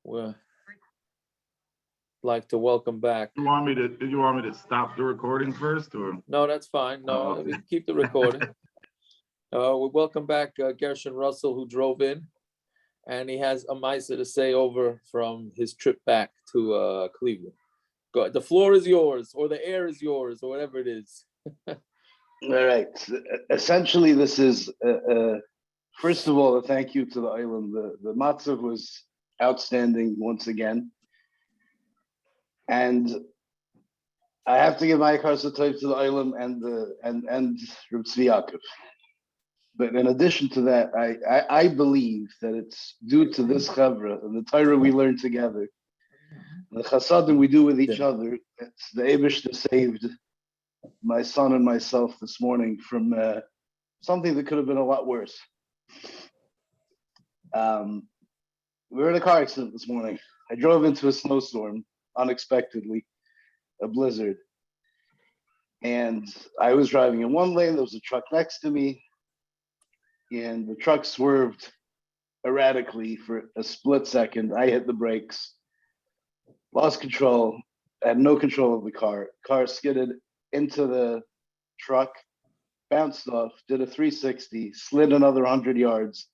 Well, like to welcome back. Did you want me to stop the recording first, or? No, that's fine. No, Oh, okay. we can keep the recording. We welcome back Gershon Russell, who drove in, and he has a ma'isa to say over from his trip back to Cleveland. Go, the floor is yours, or the air is yours, or whatever it is. All right. Essentially, this is first of all a thank you to the island. The matzah was outstanding once again, and I have to give my karsatayv to the island and Reb Tzvi Yaakov. But in addition to that, I believe that it's due to this chavra and the Torah we learn together, the chasadim we do with each other. It's the Eibush that saved my son and myself this morning from something that could have been a lot worse. We were in a car accident this morning. I drove into a snowstorm unexpectedly, a blizzard. And I was driving in one lane, there was a truck next to me, and the truck swerved erratically for a split second. I hit the brakes, lost control, had no control of the car. Car skidded into the truck, bounced off, did a 360, slid another 100 yards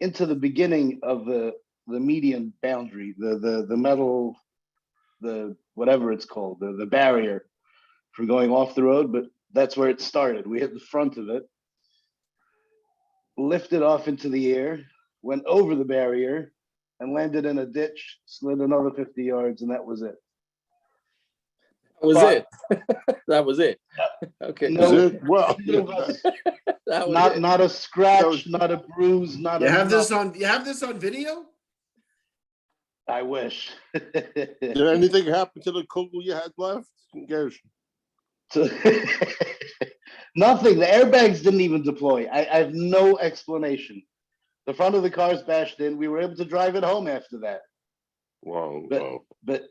into the beginning of the median boundary, the metal, the whatever it's called, the barrier for going off the road, but that's where it started. We hit the front of it, lifted off into the air, went over the barrier, and landed in a ditch, slid another 50 yards, and that was it. That was it. Okay. No, well, not a scratch, not a bruise, not you a. have this on video? I wish. Did anything happen to the kugel you had left? Gershon? Nothing. The airbags didn't even deploy. I have no explanation. The front of the car's bashed in. We were able to drive it home after that. Wow. But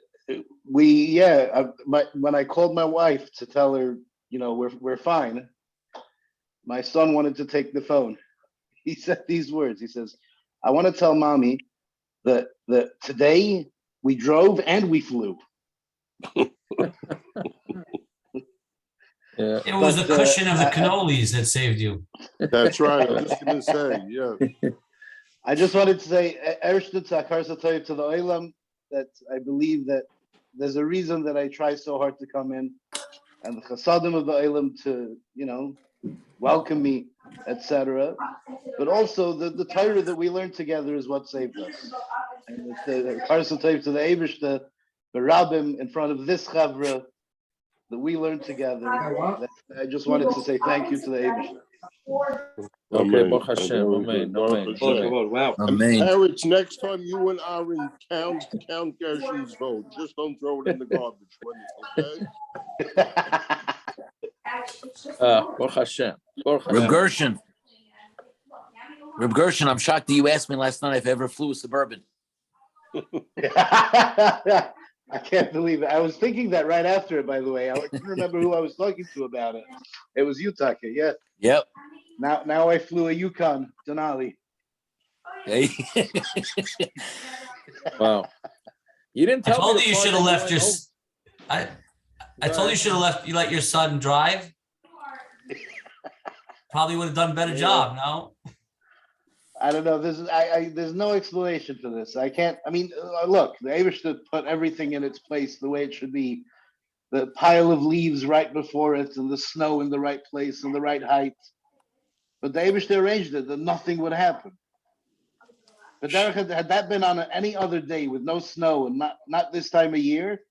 when I called my wife to tell her, we're fine, my son wanted to take the phone. He said these words. He says, I want to tell mommy that today we drove and we flew. Yeah. It was the cushion of the cannolis that saved you. That's right. I was just going to say, yeah. I just wanted to say, to the Olam, that I believe that there's a reason that I try so hard to come in, and the chasadim of the Olam to, welcome me, etc. But also the Torah that we learned together is what saved us. And it's the karsatayv to the Eibush, the rabbim in front of this chavra that we learned together. I just wanted to say thank you to the Eibush. Okay, Baruch Hashem, amen. Wow. Eric, next time you and Aaron count Gershon's vote, just don't throw it in the garbage, okay? Baruch Hashem. Reb Gershon, I'm shocked that you asked me last night if I ever flew a Suburban. I can't believe it. I was thinking that right after it, by the way. I couldn't remember who I was talking to about it. It was you, Taka, yeah. Yep. Now I flew a Yukon Denali. Hey. Wow. You didn't tell me. I told you you should have left your. I told you should have left. You let your son drive. Probably would have done a better job. No. I don't know. There's no explanation for this. I can't. I mean, look, the Eibush should put everything in its place the way it should be. The pile of leaves right before it, and the snow in the right place and the right height. But the Eibush arranged it that nothing would happen. But had that been on any other day with no snow and not this time of year,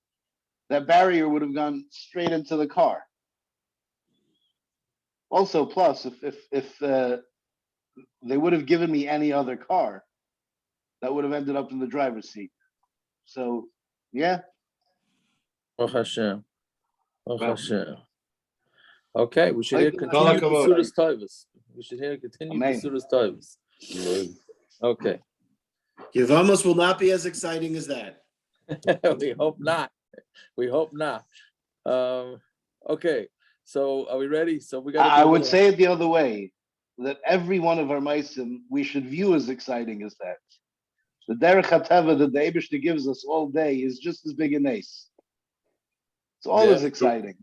that barrier would have gone straight into the car. Also, plus, if they would have given me any other car, that would have ended up in the driver's seat. So, yeah. Baruch Hashem. Baruch Hashem. Okay, we should hear continue the Sudas Tovus. We should hear continue the Sudas Tovus. Okay. Yevamos will not be as exciting as that. We hope not. We hope not. Okay, so are we ready? So we got. I would say it the other way, that every one of our meisim we should view as exciting as that. The derech hateva that the Eibishter gives us all day is just as big an ace. It's all Yeah. as exciting.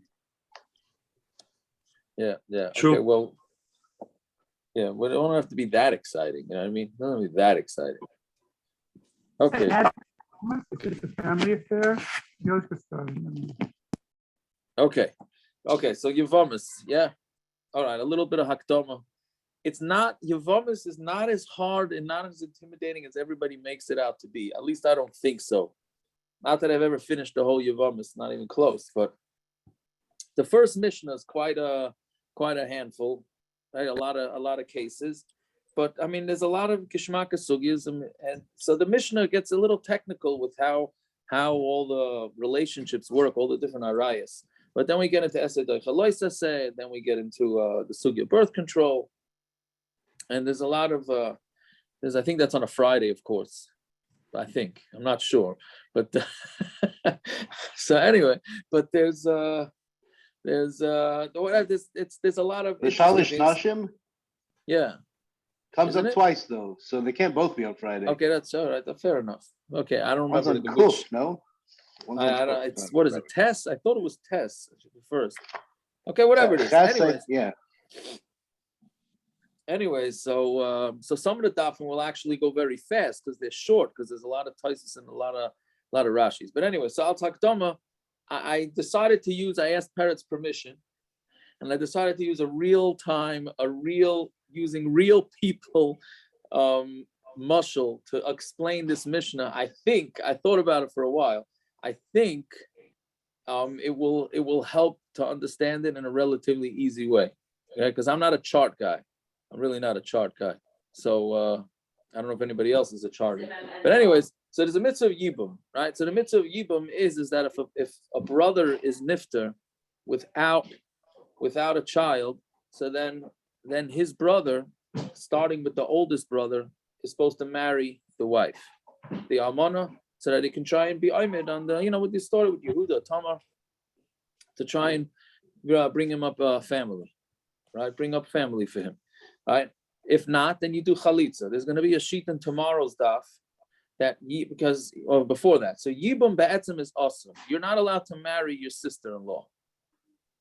Yeah. True. Okay, well, yeah, well, it don't have to be that exciting. You know what I mean? It doesn't have to be that exciting. Okay. It's just a family affair. Yours was starting. Okay. So Yevamos, yeah. All right, a little bit of Hakdama. It's not, Yevamos is not as hard and not as intimidating as everybody makes it out to be. At least I don't think so. Not that I've ever finished the whole Yevamos, not even close. But the first Mishna is quite a handful, right? A lot of cases. But I mean, there's a lot of Kishmaka Sugyas, and so the Mishnah gets a little technical with how all the relationships work, all the different arayas. But then we get into Esed Chalitza, then we get into the Sugya birth control, and there's a lot of I think that's on a Friday, of course. I think, I'm not sure, but so anyway, but there's a lot of The Shalish Nashim yeah. comes Isn't up it? twice though, so they can't both be on Friday. Okay, that's all right. Fair enough. Okay, I don't One's remember on the Kuf, which. no? One's on I don't. Kuf, It's not what is it? Friday. Test? I thought it was Test first. Okay, whatever it is. Yeah. Anyways, so some of the dafim will actually go very fast because they're short because there's a lot of Taisus and a lot of Rashis. But anyway, so Al Takdama, I decided to use. I asked Peret's permission, and I decided to use using real people mushal to explain this Mishnah. I thought about it for a while. I think it will help to understand it in a relatively easy way. Okay, because I'm not a chart guy. I'm really not a chart guy. So I don't know if anybody else is a chart guy. But anyways, so there's a mitzvah of yibum, right? So the mitzvah of yibum is that if a brother is nifter without a child, so then his brother, starting with the oldest brother, is supposed to marry the wife, the almana, so that he can try and be aimed on the, with the story with Yehuda, Tamar, to try and bring him up a family, right? Bring up family for him, right? If not, then you do chalitza. There's going to be a sheet in tomorrow's daf before that. So yibum be'etzim is awesome. You're not allowed to marry your sister-in-law,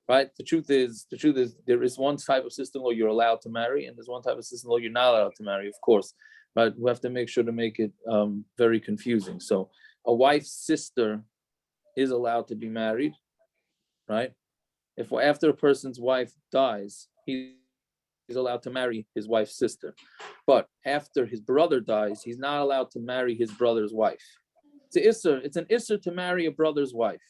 right? The truth is there is one type of sister-in-law you're allowed to marry, and there's one type of sister-in-law you're not allowed to marry, of course. But we have to make sure to make it very confusing. So a wife's sister is allowed to be married, right? If after a person's wife dies, he's allowed to marry his wife's sister. But after his brother dies, he's not allowed to marry his brother's wife. It's an assur to marry a brother's wife.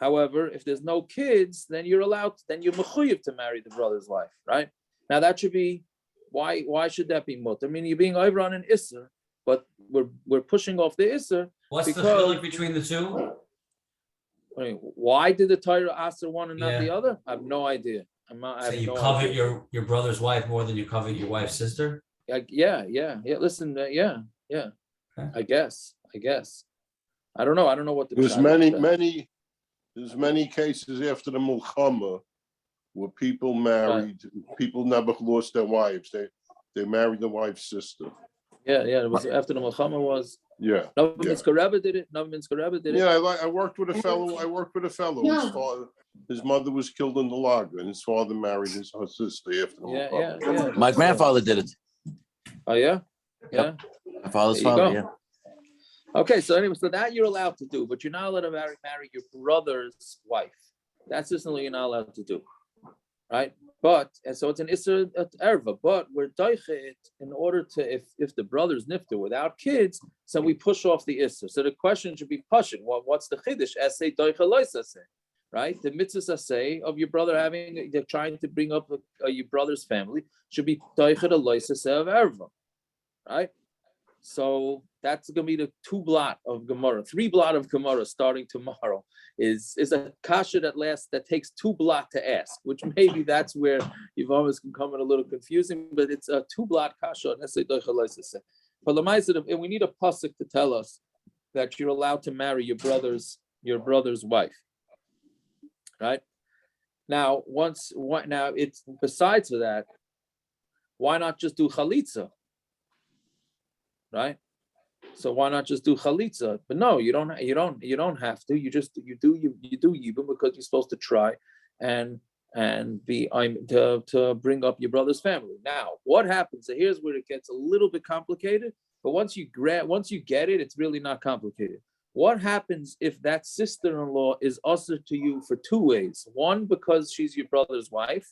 However, if there's no kids, then you're mechuyev to marry the brother's wife, right? Now that should be, why should that be mut? I mean, you're being over on an assur, but we're pushing off the assur. What's the chiluk between the two? I mean, why did the Torah assur one and not Yeah. the other? I have no idea. So you covet your brother's wife more than you covet your wife's sister? Yeah. Listen, yeah. Okay. I guess. I don't know what the. There's many cases after the Mulchama where people married, people never lost their wives. They married the wife's sister. Yeah. It was after the Mulchama was. Yeah. Noviminsker Rebbe did it. Yeah, I worked with a fellow. His mother was killed in the lager, and his father married her sister after the Mulchama. Yeah. My grandfather did it. Oh yeah. Yep. My father's There you father, go. yeah. Okay, so anyway, so that you're allowed to do, but you're not allowed to marry your brother's wife. That's just something you're not allowed to do, right? And so it's an assur erva, but we're doichet in order to, if the brother's nifter without kids, so we push off the assur. So the question should be pushing. What's the chiddush? Essay doiche lois essay, right? The mitzvah essay of your brother they're trying to bring up your brother's family should be doiche the lois essay of erva, right? So that's going to be the 2 blot of Gemara. 3 blot of Gemara starting tomorrow is a kasha that takes 2 blot to ask, which maybe that's where Yevamos can come in a little confusing, but it's a 2 blot kasha. But and we need a pasuk to tell us that you're allowed to marry your brother's wife, right? Now, it's besides that, why not just do chalitza? Right? So why not just do chalitza? But no, you don't have to. You do yibum because you're supposed to try and be to bring up your brother's family. Now, what happens? So here's where it gets a little bit complicated. But once you get it, it's really not complicated. What happens if that sister-in-law is assur to you for two ways? One, because she's your brother's wife,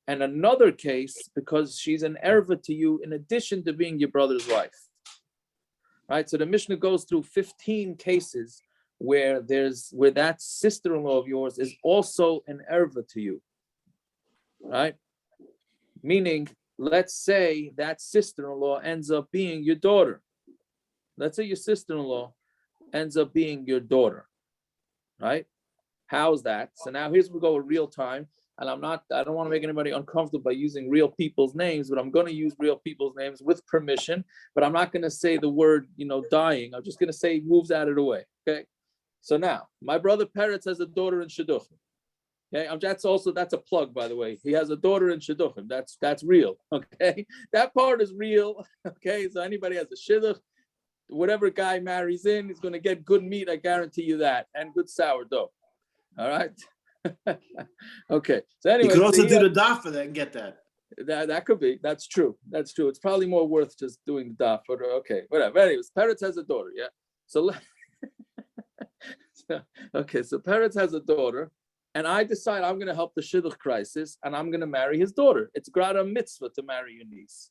and another case because she's an erva to you in addition to being your brother's wife. Right? So the Mishnah goes through 15 cases where that sister-in-law of yours is also an erva to you. Right? Meaning, let's say that sister-in-law ends up being your daughter. Let's say your sister-in-law ends up being your daughter. Right? How's that? So now here's where we go with real time. And I don't want to make anybody uncomfortable by using real people's names, but I'm going to use real people's names with permission. But I'm not going to say the word, dying. I'm just going to say moves out of the way. Okay. So now my brother Peretz has a daughter in Shidduchim. Okay. That's a plug, by the way. He has a daughter in Shidduchim. That's real. Okay. That part is real. Okay. So anybody has a Shidduch, whatever guy marries in, he's going to get good meat. I guarantee you that. And good sourdough. All right. Okay. So anyway, you could also do the daf for that and get that. That could be. That's true. It's probably more worth just doing the daf. But okay, whatever. Anyways, Peretz has a daughter. Yeah. So Peretz has a daughter, and I decide I'm going to help the shidduch crisis, and I'm going to marry his daughter. It's grada mitzvah to marry your niece.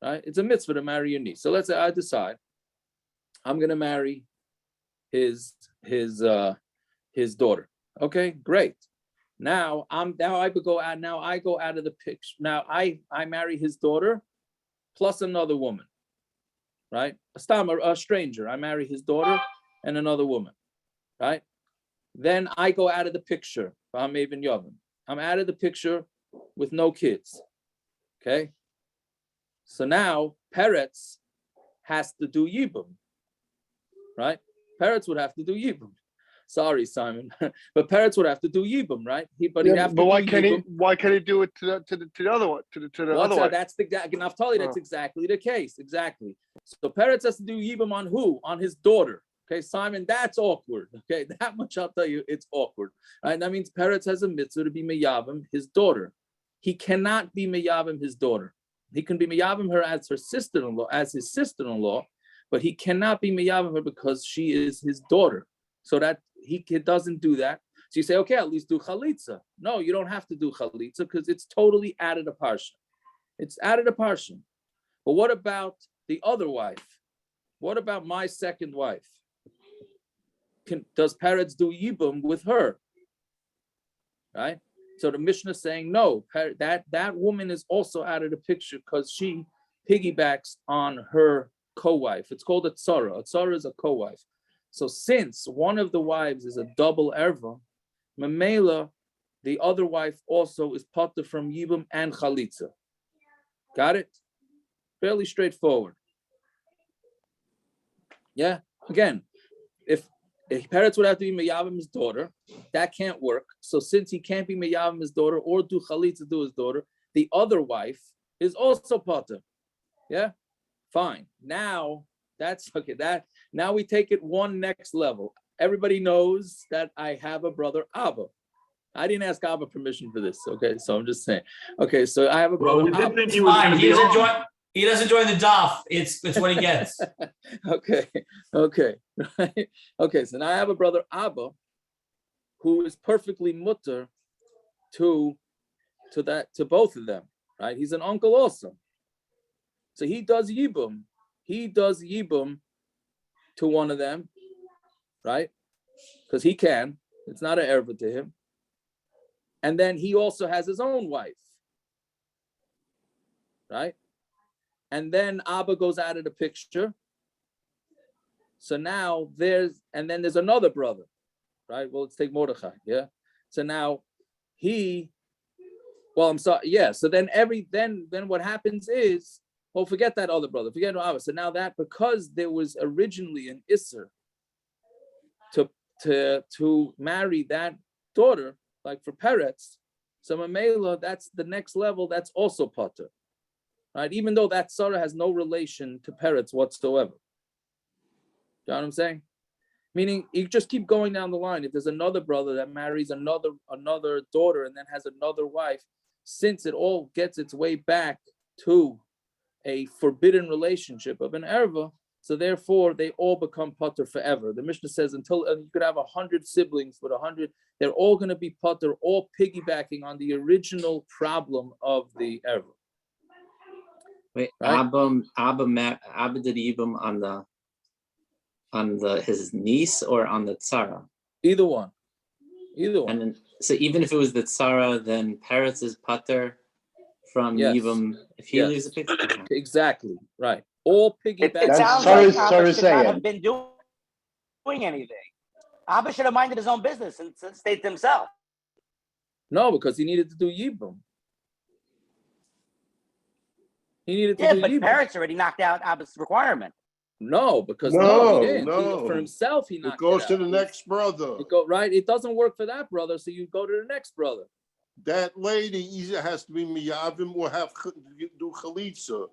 Right? It's a mitzvah to marry your niece. So let's say I decide I'm going to marry his daughter. Okay, great. Now I go out of the picture. Now I marry his daughter plus another woman, right? A stranger. I marry his daughter and another woman, right? Then I go out of the picture. I'm out of the picture with no kids. Okay. So now Peretz has to do yibum, right? Peretz would have to do yibum. Sorry, Simon, but Peretz would have to do yibum, right? But why can't he do it to the other one? To the other one? That's Naftali. That's exactly the case. Exactly. So Peretz has to do yibum on who? On his daughter. Okay, Simon, that's awkward. Okay, that much I'll tell you, it's awkward. Right? That means Peretz has a mitzvah to be meyavim his daughter. He cannot be meyavim his daughter. He can be meyavim her as his sister-in-law, but he cannot be meyavim her because she is his daughter. So that he doesn't do that. So you say, okay, at least do chalitza. No, you don't have to do chalitza because it's totally added a parsha. It's added a parsha. But what about the other wife? What about my second wife? Does Peretz do yibum with her? Right? So the Mishnah is saying no. That woman is also out of the picture because she piggybacks on her co-wife. It's called a tzara. A tzara is a co-wife. So since one of the wives is a double erva, Mamela, the other wife also is potter from yibum and chalitza. Got it? Fairly straightforward. Yeah. Again, if Peretz would have to be meyavim his daughter, that can't work. So since he can't be meyavim his daughter or do chalitza to his daughter, the other wife is also potter. Yeah. Fine. Now. That's okay. Now we take it one next level. Everybody knows that I have a brother Abba. I didn't ask Abba permission for this. Okay, so I'm just saying. Okay, so I have a brother. Well, we did Abba. think he was going to be on. He doesn't join the daf. It's what he gets. Okay. Okay. So now I have a brother Abba, who is perfectly mutter to both of them. Right? He's an uncle also. So he does yibum. He does yibum to one of them, right? Because he can. It's not an erva to him. And then he also has his own wife, right? And then Abba goes out of the picture. So now there's another brother, right? Well, let's take Mordechai, yeah? So now I'm sorry, yeah. So then then what happens is, well, forget that other brother. Forget Abba. So now that because there was originally an assur to marry that daughter, like for Peretz, so Mamela, that's the next level. That's also potter, right? Even though that Sarah has no relation to Peretz whatsoever, You know what I'm saying? Meaning you just keep going down the line. If there's another brother that marries another daughter and then has another wife, since it all gets its way back to a forbidden relationship of an erva, so therefore they all become pater forever. The Mishnah says until you could have 100 siblings with 100, they're all going to be pater, all piggybacking on the original problem of the erva. Wait, Right? Abba did yibum on his niece or on the tzara? Either one. And then, so even if it was the tzara, then Peretz is pater from Yes. yibum if he leaves a picture. Exactly. Right. All It piggybacking. sounds sorry- like sorry Abba to should say not it. have been doing anything. Abba should have minded his own business and stayed to himself. No, because he needed to do yibum. He needed to Yeah, do but yibum. parents already knocked out Abba's requirement. No, because No, he didn't. no. For himself, he It knocked goes it to out. the next brother. It go right. It doesn't work for that brother, so you go to the next brother. That lady either has to be miyavim or do chalitza.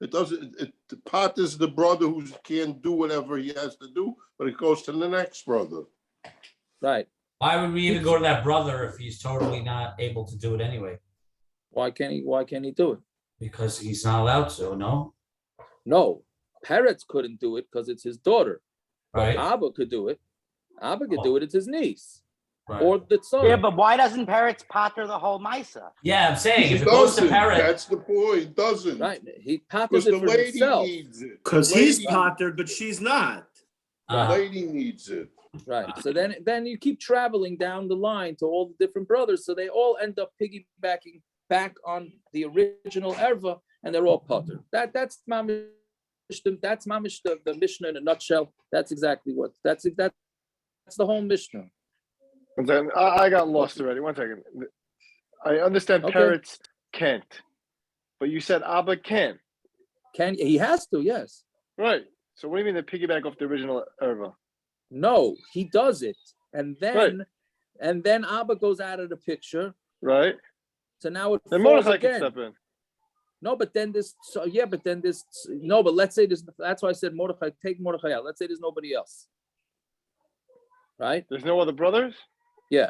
It doesn't. The pot is the brother who can't do whatever he has to do, but it goes to the next brother. Right. Why would we even go to that brother if he's totally not able to do it anyway? Why can't he do it? Because he's not allowed to, no? No, Peretz couldn't do it because it's his daughter. But Right? Abba could do it. Abba could do it. It's his niece Right. or the son. Yeah, but why doesn't parents pater the whole Misa? Yeah, I'm saying if He it goes to doesn't. Peretz, That's the point. It doesn't. Right. He Because patters the it for lady himself. needs it. Because The he's lady- pater, but she's not. The lady needs it. Right. So then you keep traveling down the line to all the different brothers. So they all end up piggybacking back on the original erva, and they're all pater. That's mamish. That's mamish the Mishnah in a nutshell. That's exactly what. That's the whole Mishnah. And then I got lost already. 1 second. I understand Okay. parents can't, but you said Abba can. He has to? Yes. Right. So what do you mean they piggyback off the original erva? No, he does it, and then Abba goes out of the picture. Right. So now it Then falls Mordechai can again. step in. No, but then this. So yeah, but then this. No, but let's say this. That's why I said Mordechai. Take Mordechai out. Let's say there's nobody else. Right. There's no other brothers? Yeah.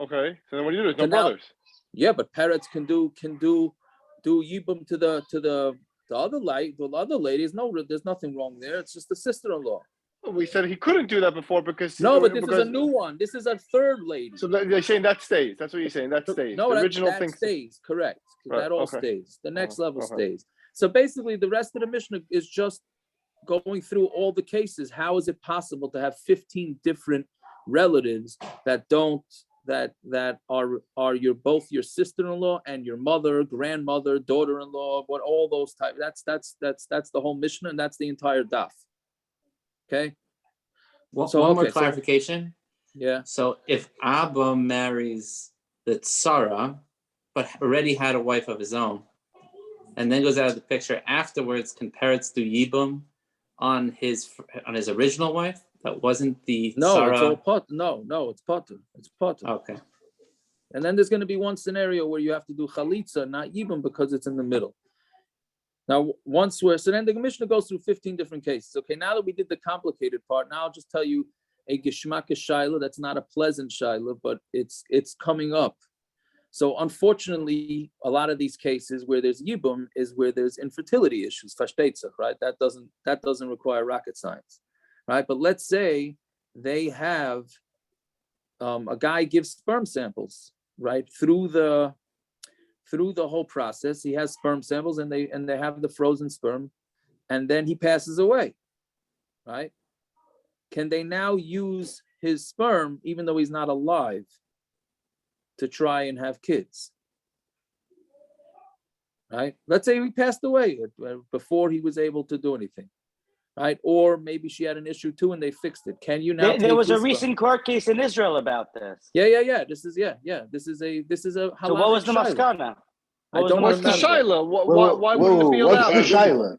Okay. So then what do you do? There's So no now- brothers. Yeah, but Peretz can do yibum to the other light. The other ladies. No, there's nothing wrong there. It's just the sister-in-law. We said he couldn't do that before because No, but this is a because- new one. This is a third lady. So they're saying that stays. That's what you're saying. That stays. No, the that original that thing stays. Correct. Right, That all okay. stays. The next level okay. stays. So basically, the rest of the Mishnah is just going through all the cases. How is it possible to have 15 different relatives that are both your sister-in-law and your mother, grandmother, daughter-in-law, what all those types? That's the whole Mishnah, and that's the entire daf. Okay. One So, more okay, so- clarification. Yeah. So if Abba marries the tzara, but already had a wife of his own, and then goes out of the picture afterwards, can Peretz do yibum on his original wife? That wasn't the No, tzara. it's all pot. No, it's potter. It's potter. Okay. And then there's going to be one scenario where you have to do chalitza, not yibum, because it's in the middle. Now, so then the Mishnah goes through 15 different cases. Okay, now that we did the complicated part, now I'll just tell you a geshmaka shaila that's not a pleasant shaila, but it's coming up. So unfortunately, a lot of these cases where there's yibum is where there's infertility issues, fashtetzach, right? That doesn't require rocket science, right? But let's say they have a guy gives sperm samples, right, through the whole process. He has sperm samples, and they have the frozen sperm, and then he passes away, right? Can they now use his sperm, even though he's not alive, to try and have kids? Right? Let's say he passed away before he was able to do anything, right? Or maybe she had an issue too, and they fixed it. Can you now? There was a his sperm? recent court case in Israel about this. Yeah. This is a So what was the halachic shaila. maskana? I don't What's the remember. shaila? Why wouldn't it be What's allowed? the shaila?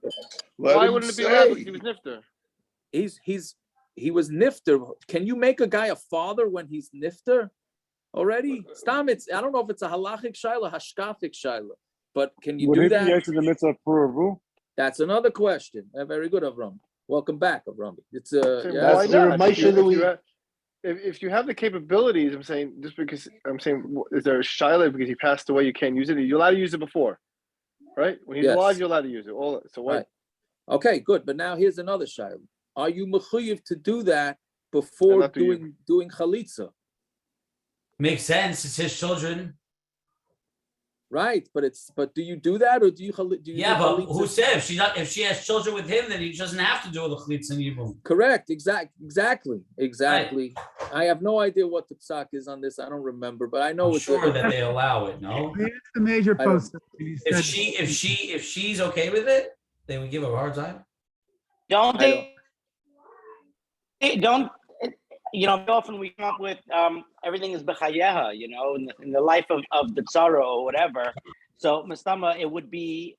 Why wouldn't it be allowed because he was nifter? He was nifter. Can you make a guy a father when he's nifter already? Stam, I don't know if it's a halachic shaila, hashkafic shaila, but can you do that? the mitzvah of Puravu? That's another question. Very good, Avram. Welcome back, Avrami. It's Saying, yeah. why That's the not? Ramesha that we. If you have the capabilities, I'm saying just because I'm saying, is there a shiloh because he passed away? You can't use it. You're allowed to use it before, right? When he's Yes. alive, you're allowed to use it. So what? Right. Okay, good. But now here's another shayla. Are you mechuyev to do that before not do doing chalitza? Makes sense. It's his children. Right, but do you do that or do you Yeah, do but chalitza? who said if she has children with him, then he doesn't have to do the chalitza and yibum. Correct, exactly. I have no idea what the psak is on this. I don't remember, but I know I'm it's sure that they allow it. No, It's the major I don't- post. if she's okay with it, they would give her a hard time. Don't I they? Don't often we come up with everything is bechayeha, in the life of the tzara or whatever. So mistama, it would it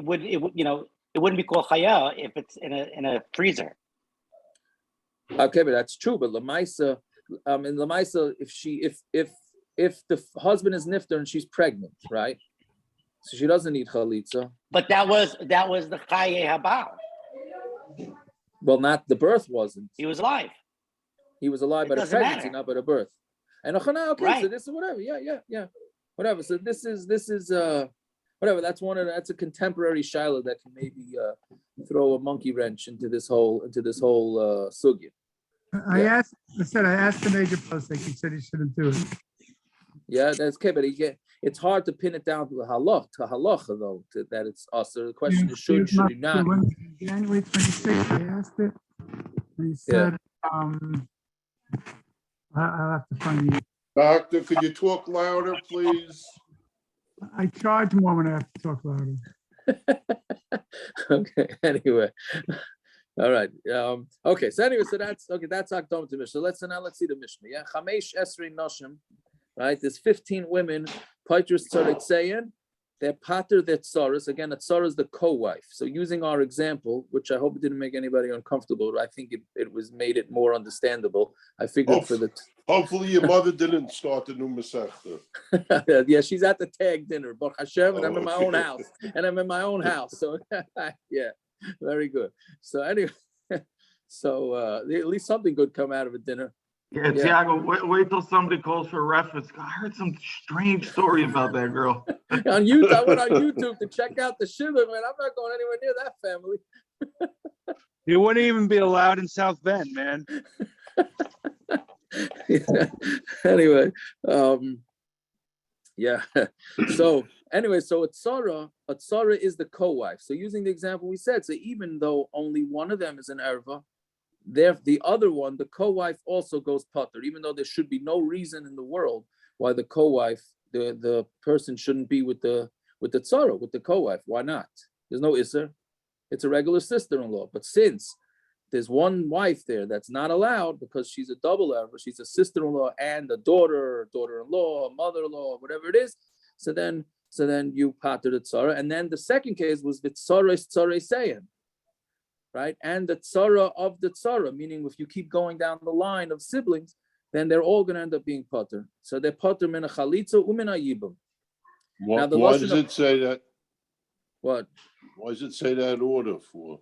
wouldn't be called chaya if it's in a freezer. Okay, but that's true. But lamaisa, in lamaisa, if the husband is nifter and she's pregnant, right? So she doesn't need chalitza. But that was the chaye habal. Well, not the birth wasn't. He was alive. He was alive by the doesn't pregnancy, matter. not by the birth. And okay, so Right. this is whatever. Yeah. Whatever. So this is whatever. That's a contemporary shiloh that can maybe throw a monkey wrench into this whole sugya. I asked the major post, like he said he shouldn't do it. Yeah, that's okay, but it's hard to pin it down to the halacha though, that it's assur. The question is should you not? January 26th, I asked it. And he said, I'll have to find you. Doctor, could you talk louder, please? I charge more when I have to talk louder. Okay, anyway. All right. Okay, so that's Akdom to Mishnah. Now let's see the Mishnah. Yeah, Chamesh Esrei Noshim. Right, there's 15 women. Paitris Tzaritzayin. They're pater their tzaras. Again, a tzara is the co-wife. So using our example, which I hope it didn't make anybody uncomfortable, but I think it was made it more understandable. I figured Hopefully your mother didn't start the new Masechta. Yeah, she's at the tag dinner, Baruch Hashem, and I'm in my own house. So yeah, very good. So anyway, at least something good come out of a dinner. Yeah, Tiago, wait till somebody calls for reference. I heard some strange story about that girl. On YouTube, I went on YouTube to check out the shidduch, man. I'm not going anywhere near that family. You wouldn't even be allowed in South Bend, man. Anyway, yeah. So a tzara is the co-wife. So using the example we said, so even though only one of them is an erva, the other one, the co-wife, also goes pater, even though there should be no reason in the world why the co-wife, the person shouldn't be with the tzara, with the co-wife. Why not? There's no isser. It's a regular sister-in-law. But since there's one wife there that's not allowed because she's a double erva, she's a sister-in-law and a daughter-in-law, a mother-in-law, whatever it is. So then you pater the tzara. And then the second case was the tzara saying. Right, and the tzara of the tzara, meaning if you keep going down the line of siblings, then they're all going to end up being pater. So they're pater min a chalitza umin a yibum. Why does it say that? What? Why does it say that order for?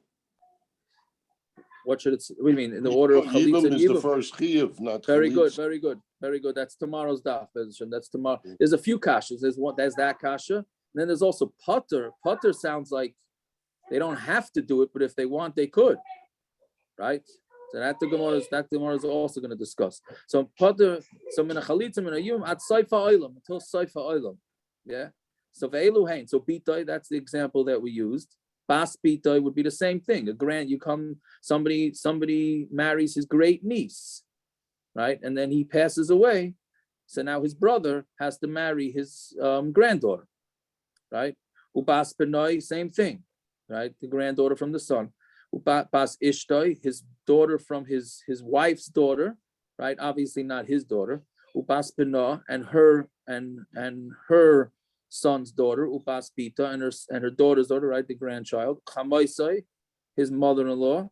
What should it? What do you mean in the order of chalitza and is yibum? The first chiyuv, not very chalitza. very good. That's tomorrow's daf. That's tomorrow. There's a few kashas. There's that kasha, and then there's also pater. Pater sounds like they don't have to do it, but if they want, they could, right? So that the Gemara is also going to discuss. So pater, so min a chalitza min a yibum at saifa olam until saifa olam, yeah. So ve'elu hein. So bitay, that's the example that we used. Bas bitay would be the same thing. Somebody marries his great niece, right? And then he passes away. So now his brother has to marry his granddaughter, right? Ubas benoi, same thing. Right, the granddaughter from the son. Bas ishtoi, his daughter from his wife's daughter, right? Obviously not his daughter. Ubas bena, and her son's daughter. Ubas bita, and her daughter's daughter, right? The grandchild. Chamaisai, his mother-in-law.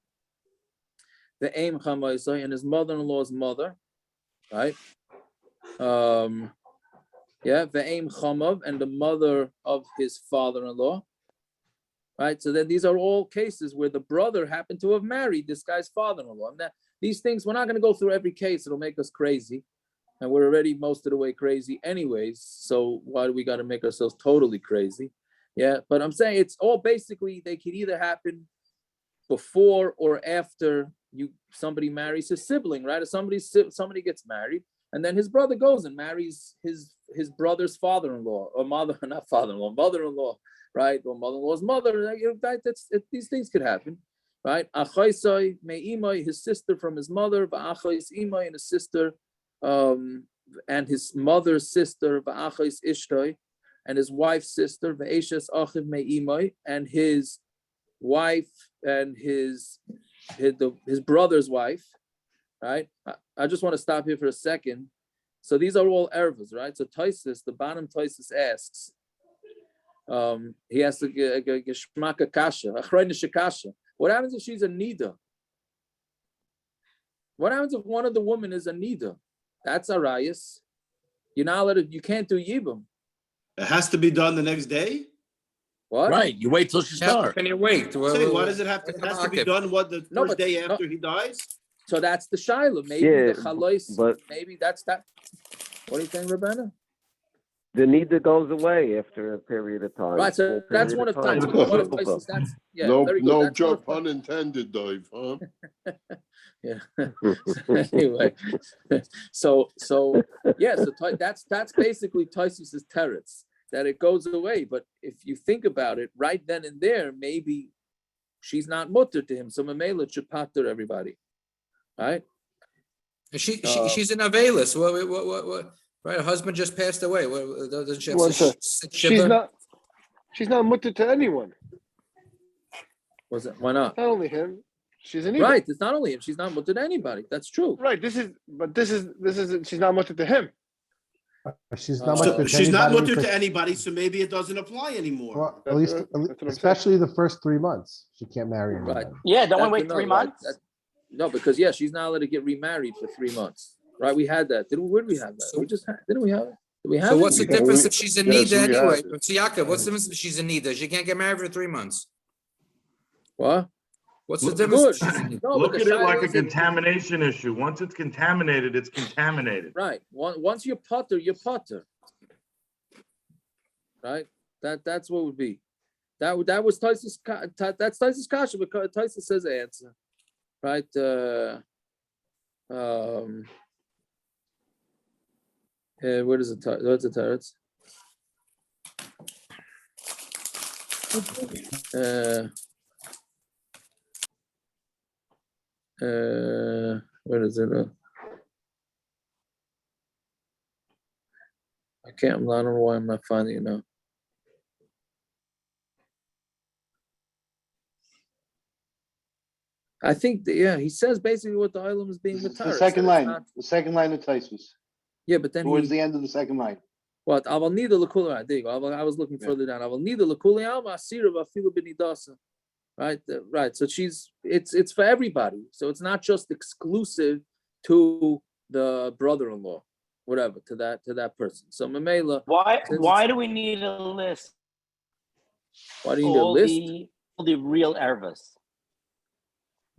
The aim chamaisai, and his mother-in-law's mother, right? The aim chamav, and the mother of his father-in-law. right? So then these are all cases where the brother happened to have married this guy's father-in-law. And these things, we're not going to go through every case. It'll make us crazy. And we're already most of the way crazy anyways. So why do we got to make ourselves totally crazy? Yeah, but I'm saying it's all basically, they could either happen before or after somebody marries his sibling, right? If somebody gets married, and then his brother goes and marries his brother's father-in-law, or not father-in-law, mother-in-law, right? Or mother-in-law's mother. These things could happen, right? Achaisai me'imai, his sister from his mother, va'achais imai, and his sister, and his mother's sister, va'achais ishtoi, and his wife's sister, va'eshes achiv me'imai, and his wife and his brother's wife, right? I just want to stop here for a second. So these are all ervas, right? So Taisus, the bottom Taisus asks, he has to geshmaka kasha, achraynish kasha. What happens if she's a nida? What happens if one of the women is a nida? That's arayas. You're not allowed to, you can't do yibum. It has to be done the next day? What? Right. You wait till she starts. Can you wait? Say, why does it have to? It has to be done the first day after he dies? So that's the shaila. Maybe the chalois, but maybe that's that. What do you think, Rebecca? The nida goes away after a period of time. Right, so that's one of times. That's yeah, no, very good. no That's joke, pun intended, Dave. Huh? Yeah. Anyway, so yeah, so that's basically Taisus's teretz, that it goes away. But if you think about it, right then and there, maybe she's not mutter to him, so Mamela should pater everybody, right? She's an availus. What? Right, her husband just passed away. Doesn't she have she's not mutter to anyone. Was it? Why not? Not only him. She's an right. It's not only him. She's not mutter to anybody. That's true. Right. This is. She's not mutter to him. She's not mutter to anybody, so maybe it doesn't apply anymore. Well, at least, especially the first 3 months, she can't marry anyone. Right. Yeah, don't we wait 3 months? No, because she's not allowed to get remarried for 3 months. Right, we had that. Where did we have that? Didn't we have it? Did we have so what's the difference if she's in nida anyway? So Yaakov, what's the difference if she's in nida? She can't get married for 3 months. What? What's the difference? Look at it like a contamination issue. Once it's contaminated, it's contaminated. Right. Once you're putter, you're putter. Right. That's what would be. That was Taisus. That's Taisus kasha, because Taisus says the answer. Right. Where is it? What's the teretz? Where is it? I don't know why I'm not finding it now. I think he says basically what the Ailonis is being retired. The second line of Taisus. Yeah, but then towards the end of the second line. What? I will need the lakula. There you go. I was looking further down. I will need the lakula alma asira v'afilu b'nidasa. Right, right. So it's for everybody. So it's not just exclusive to the brother-in-law, whatever, to that person. So Mamela. Why do we need a list? Why do you need a list? All the real ervas.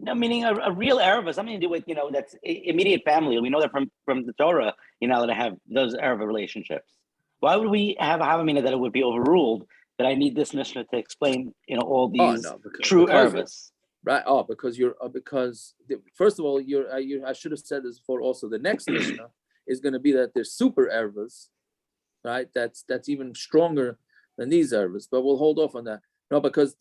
No, meaning a real erva, something to do with, that's immediate family. We know that from the Torah, you're not allowed to have those erva relationships. Why would we have a mina that it would be overruled, that I need this Mishna to explain, all these true ervas? Right. Oh, because first of all, I should have said this before also. The next Mishna is going to be that there's super ervas, right? That's even stronger than these ervas, but we'll hold off on that. No, because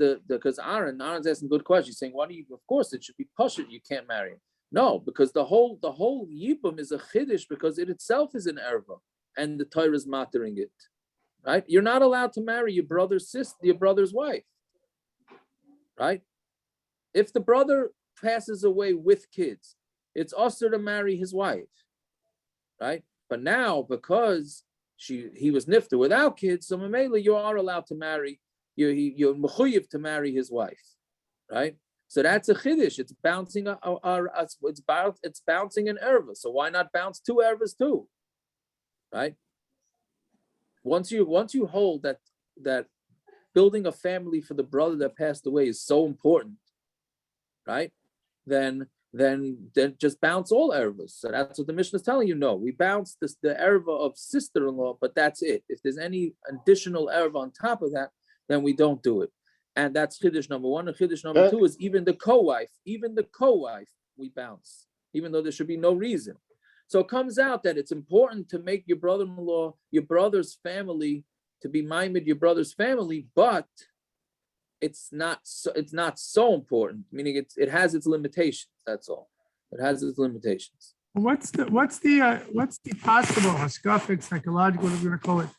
Aaron's asking good questions. He's saying, why do you? Of course, it should be pashut. You can't marry him. No, because the whole yibum is a chiddush because it itself is an erva, and the Torah is mattering it. Right? You're not allowed to marry your brother's sister, your brother's wife. Right? If the brother passes away with kids, it's assur to marry his wife. Right? But now, because he was nifta without kids, so Mamela, you are allowed to marry. You're mechuyev to marry his wife, right? So that's a chiddush. It's bouncing it's bouncing an erva. So why not bounce 2 ervas too, right? Once you hold that building a family for the brother that passed away is so important, right? Then just bounce all ervas. So that's what the Mishna is telling you. No, we bounce the erva of sister-in-law, but that's it. If there's any additional erva on top of that, then we don't do it. And that's chiddush number one. And chiddush number two is even the co-wife, we bounce, even though there should be no reason. So it comes out that it's important to make your brother-in-law, your brother's family, to be maimed your brother's family, but it's not so important. Meaning it has its limitations. That's all. It has its limitations. What's the possible hashkafic, psychological, whatever you're gonna call it,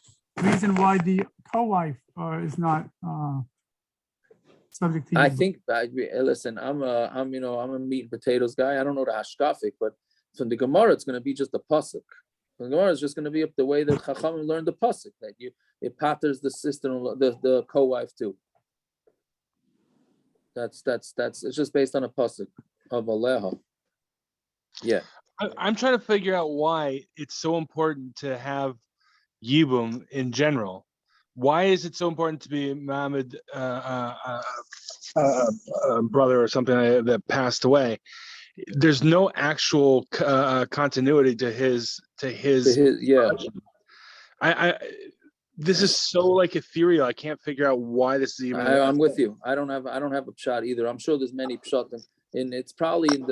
reason why the co-wife is not subject to? I think. Listen, I'm a meat and potatoes guy. I don't know the hashkafic, but from the Gemara, it's going to be just the pasuk. The Gemara is just going to be up the way that Chachamim learned the pasuk, that it patters the sister-in-law, the co-wife too. That's it's just based on a pasuk of Aleha. Yeah. I'm trying to figure out why it's so important to have yibum in general. Why is it so important to be Muhammad brother or something that passed away? There's no actual continuity to his yeah. This is so like ethereal. I can't figure out why this is even. I'm with you. I don't have a pshat either. I'm sure there's many pshatim, and it's probably in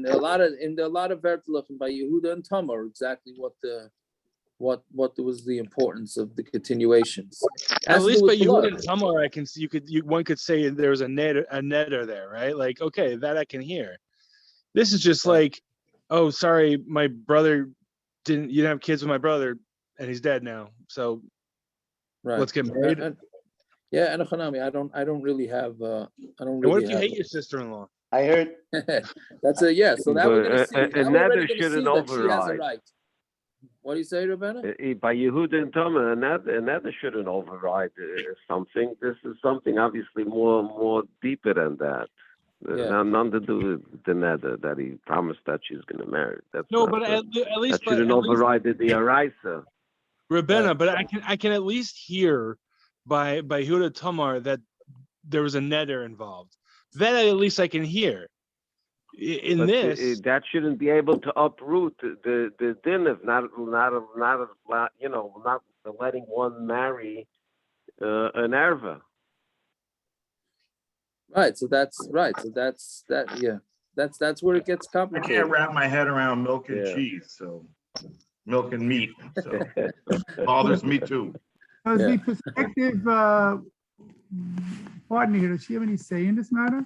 a lot of vertelachim by Yehuda and Tamar exactly what was the importance of the continuations. At least by Yehuda and Tamar, I can see one could say there was a netter there, right? Like, okay, that I can hear. This is just like, oh, sorry, my brother you didn't have kids with my brother, and he's dead now. So let's get married. And Hanami, I don't really have. What if you hate your sister-in-law? I heard that's a yes. So that we're going to see. And neither shouldn't override. Right. What do you say, Rebbeinu? By Yehuda and Tomer, and that shouldn't override something. This is something obviously more deeper than that. Nothing to do with the nether that he promised that she's going to marry. That's no, but at least that shouldn't override the Araisa. Rebbeinu, but I can at least hear by Yehuda Tamar that there was a netter involved. That at least I can hear. That shouldn't be able to uproot the din of not letting one marry an erva. Right. So that's right. So that's where it gets I complicated. can't wrap my head around milk and cheese, so milk and meat. So bothers me too. Does the prospective partner here, does she have any say in this matter?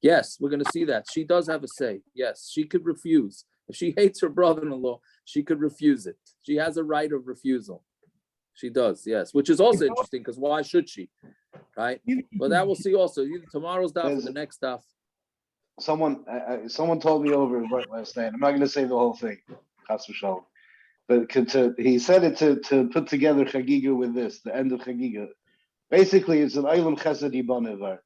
Yes, we're going to see that. She does have a say. Yes, she could refuse. If she hates her brother-in-law, she could refuse it. She has a right of refusal. She does, yes, which is also interesting because why should she? Right? But that we'll see also. Either tomorrow's daf or the next daf. Someone told me over last night. I'm not going to say the whole thing, Chas v'shalom. But he said it to put together Chagiga with this, the end of Chagiga. Basically, it's an Eilam Chesed Yibam Evart.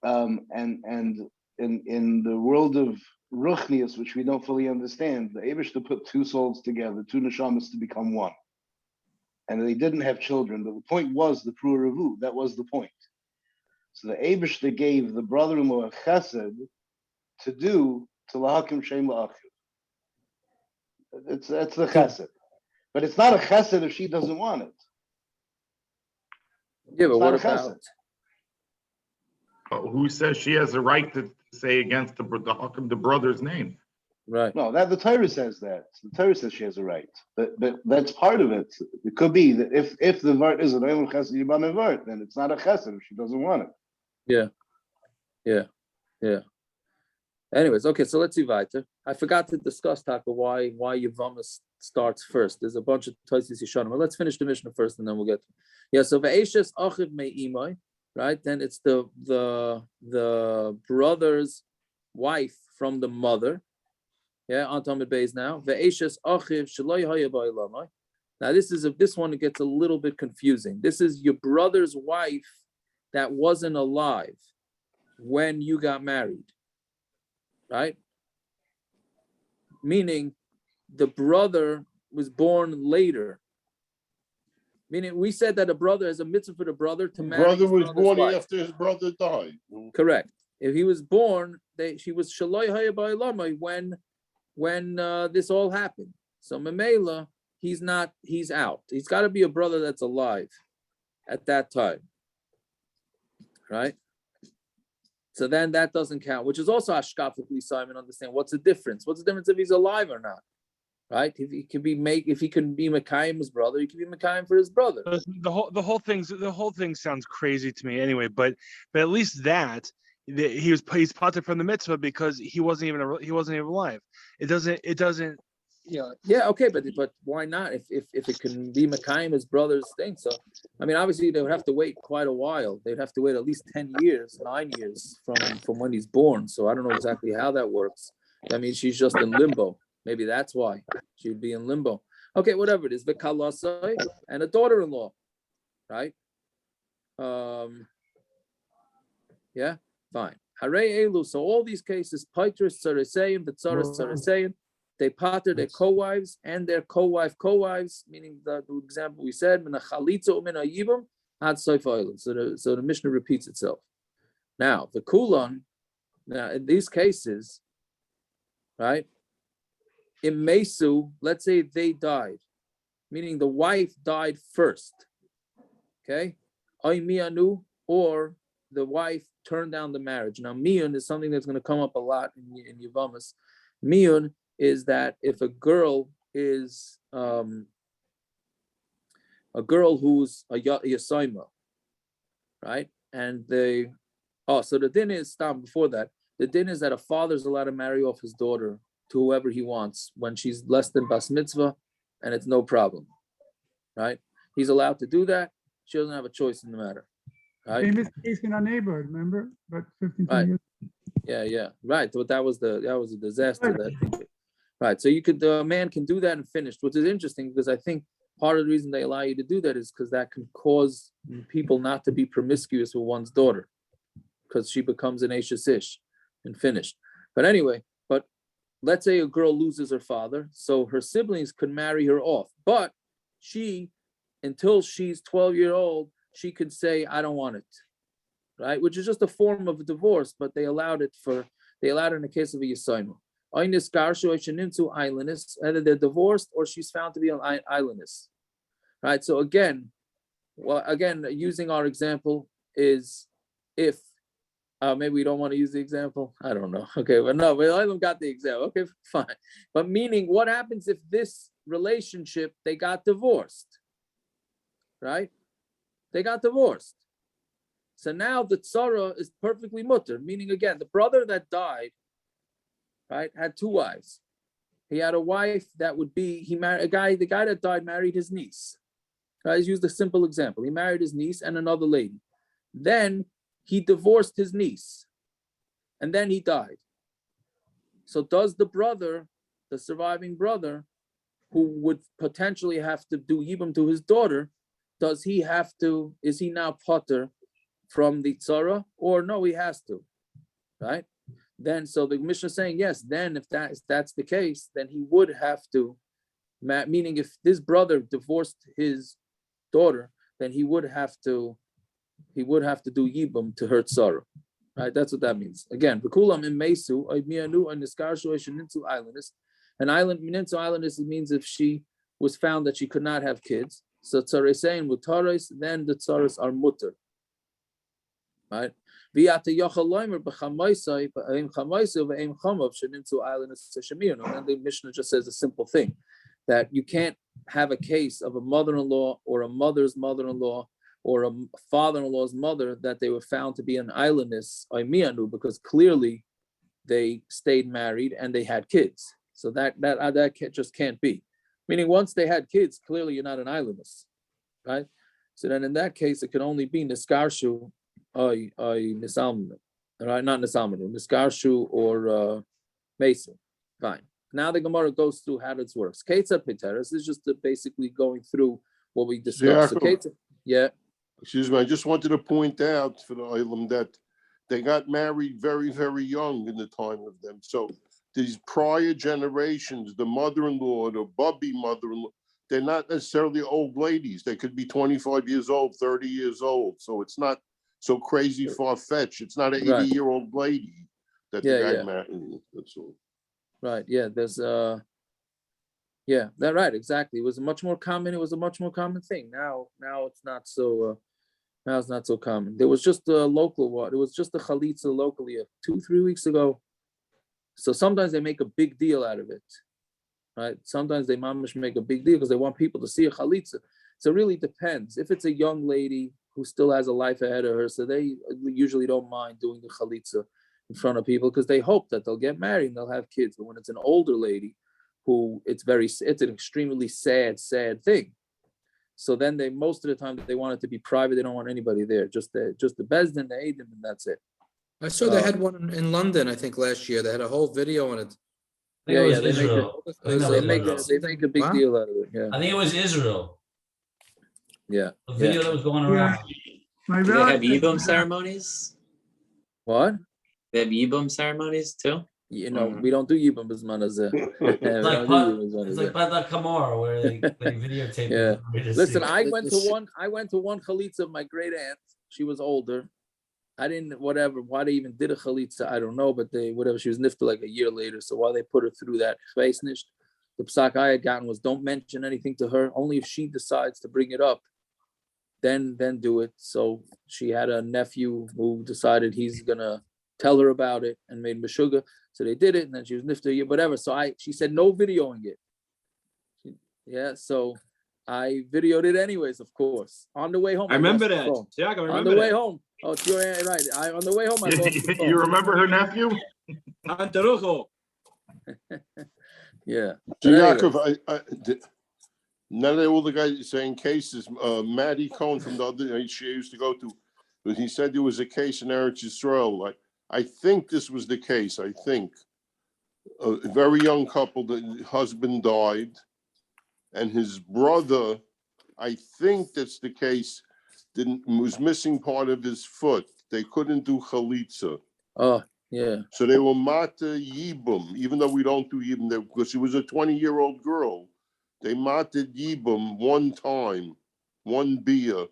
And in the world of Ruchnius, which we don't fully understand, the Eibush to put two souls together, two neshamas to become one. And they didn't have children, but the point was the Pru Revu. That was the point. So the Eibush that gave the brother-in-law a chesed to do to lahakim shem la'achiv. That's the chesed. But it's not a chesed if she doesn't want it. Yeah, but what about? Who says she has a right to say against the brother's name? Right. No, that the Torah says that. The Torah says she has a right. But that's part of it. It could be that if the vart is an Eilam Chesed Yibam Vart, then it's not a chesed if she doesn't want it. Yeah. Anyways, okay, so let's see weiter. I forgot to discuss, Taka, why Yevamos starts first. There's a bunch of Tosis Yishanim. Well, let's finish the Mishnah first and then we'll get to so Ve'eshes Achiv Me'imai, right? Then it's the brother's wife from the mother. Yeah, on Talmud Beis now. Ve'eshes Achiv Sheloi Haya Ba'olamai. Now this one gets a little bit confusing. This is your brother's wife that wasn't alive when you got married. Right? Meaning the brother was born later. Meaning, we said that a brother has a mitzvah for the brother to marry. Brother his was brother's born wife. after his brother died. Correct. If he was born, she was shaloi haya ba'olamai when this all happened. So Memela, he's out. He's got to be a brother that's alive at that time, right? So then that doesn't count, which is also hashkafically Simon understand what's the difference. What's the difference if he's alive or not, right? If he can be Mekayim his brother, he can be Mekayim for his brother. The whole thing sounds crazy to me anyway. But at least he's parted from the mitzvah because he wasn't even alive. It doesn't. Yeah, okay, but why not? If it can be Mekayim his brother's thing, so I mean, obviously they would have to wait quite a while. They'd have to wait at least 9 years from when he's born. So I don't know exactly how that works. I mean, she's just in limbo. Maybe that's why she would be in limbo. Okay, whatever it is, the kalasai and a daughter-in-law, right? Yeah, fine. Hare elu. So all these cases, Paitris Sarisayim, the Tsaras Sarisayim, they pater their co-wives and their co-wives, meaning the example we said, mina chalitza mina yibum ad soif oilim. So the Mishnah repeats itself. Now the kulon. Now in these cases, right? In mesu, let's say they died, meaning the wife died first. Okay, oy mianu, or the wife turned down the marriage. Now miyun is something that's going to come up a lot in Yevamos. Miyun is that if a girl is a girl who's a yasaima, right? And so the din is before that. The din is that a father's allowed to marry off his daughter to whoever he wants when she's less than bas mitzvah, and it's no problem, right? He's allowed to do that. She doesn't have a choice in the matter, right? Famous case in our neighborhood, remember? But 15 right. years. Yeah, right. But that was a disaster. Right. So a man can do that and finish, which is interesting because I think part of the reason they allow you to do that is because that can cause people not to be promiscuous with one's daughter, because she becomes an Ashes Ish and finished. But anyway, let's say a girl loses her father, so her siblings could marry her off. But she, until she's 12 years old, she could say, I don't want it, right? Which is just a form of a divorce, but they allowed it in the case of a Yisaima. Either they're divorced or she's found to be an Ailonis, right? So again, using our example is if, maybe we don't want to use the example. I don't know. Okay, but no, I haven't got the example. Okay, fine. But meaning, what happens if this relationship, they got divorced, right? They got divorced. So now the tzara is perfectly mutter, meaning again, the brother that died, right, had two wives. He had a wife that would be, the guy that died married his niece. Guys, used a simple example. He married his niece and another lady. Then he divorced his niece, and then he died. So does the surviving brother, who would potentially have to do yibum to his daughter, is he now potter from the tzara, or no, he has to, right? Then, so the Mishnah is saying, yes, then if that's the case, then he would have to, meaning if this brother divorced his daughter, then he would have to do yibum to her tzara, right? That's what that means. Again, v'kulam in mesu mianu and niskarshu eshenintu Ailonis. An island minintu Ailonis, it means if she was found that she could not have kids. So tzaresein with tares, then the tzares are mutter, right? And the Mishnah just says a simple thing, that you can't have a case of a mother-in-law or a mother's mother-in-law or a father-in-law's mother that they were found to be an Ailonis mianu, because clearly they stayed married and they had kids. So that just can't be. Meaning once they had kids, clearly you're not an Ailonis, right? So then in that case, it can only be niskarshu nisalmanu, right? Not nisalmanu, niskarshu or mason. Fine. Now the Gemara goes through how this works. Ketza Piteris is just basically going through what we discussed. So Ketza, yeah. Excuse me, I just wanted to point out for the Eilim that they got married very, very young in the time of them. So these prior generations, the mother-in-law, the Bubby mother-in-law, they're not necessarily old ladies. They could be 25 years old, 30 years old. So it's not so crazy far-fetched. It's not an 80-year-old lady that the guy married. That's all. Right. Yeah. There's yeah, that's right. Exactly. It was a much more common thing. Now it's not so. Now it's not so common. There was just a local one. It was just a chalitza locally 2-3 weeks ago. So sometimes they make a big deal out of it, right? Sometimes they mamish make a big deal because they want people to see a chalitza. So it really depends. If it's a young lady who still has a life ahead of her, so they usually don't mind doing the chalitza in front of people because they hope that they'll get married and they'll have kids. But when it's an older lady who it's an extremely sad thing. So then they, most of the time they want it to be private. They don't want anybody there, just the bezdin, the eidim, and that's it. I saw they had one in London, I think last year. They had a whole video on it. They make a big deal out of it. Yeah. I think it was Israel. Yeah. A video that was going around. Do they have yibum ceremonies? What? They have yibum ceremonies too? You know, we don't do yibum bisman hazeh. It's like Bada Kamar, where they videotape. Yeah. Listen, I went to one chalitza of my great aunt. She was older. I didn't, why they even did a chalitza, I don't know, but she was nifta like a year later. So while they put her through that, the psak I had gotten was don't mention anything to her. Only if she decides to bring it up, then do it. So she had a nephew who decided he's gonna tell her about it and made meshuga. So they did it, and then she was nifta, whatever. So she said no videoing it. Yeah, so I videoed it anyways, of course. On the way home, I remember that. Yeah, I remember on the way home. Oh, it's your right. On the way home, I lost the phone. You remember her nephew? Yeah. So Yaakov, none of all the guys saying cases. Matty Cohn from the other she used to go to, but he said there was a case in Eretz Yisrael. I think this was the case. I think a very young couple. The husband died, and his brother. I think that's the case. Was missing part of his foot. They couldn't do chalitza. Oh, yeah. So they were mata yibum, even though we don't do yibum there because she was a 20-year-old girl. They mata yibum one time, one beer.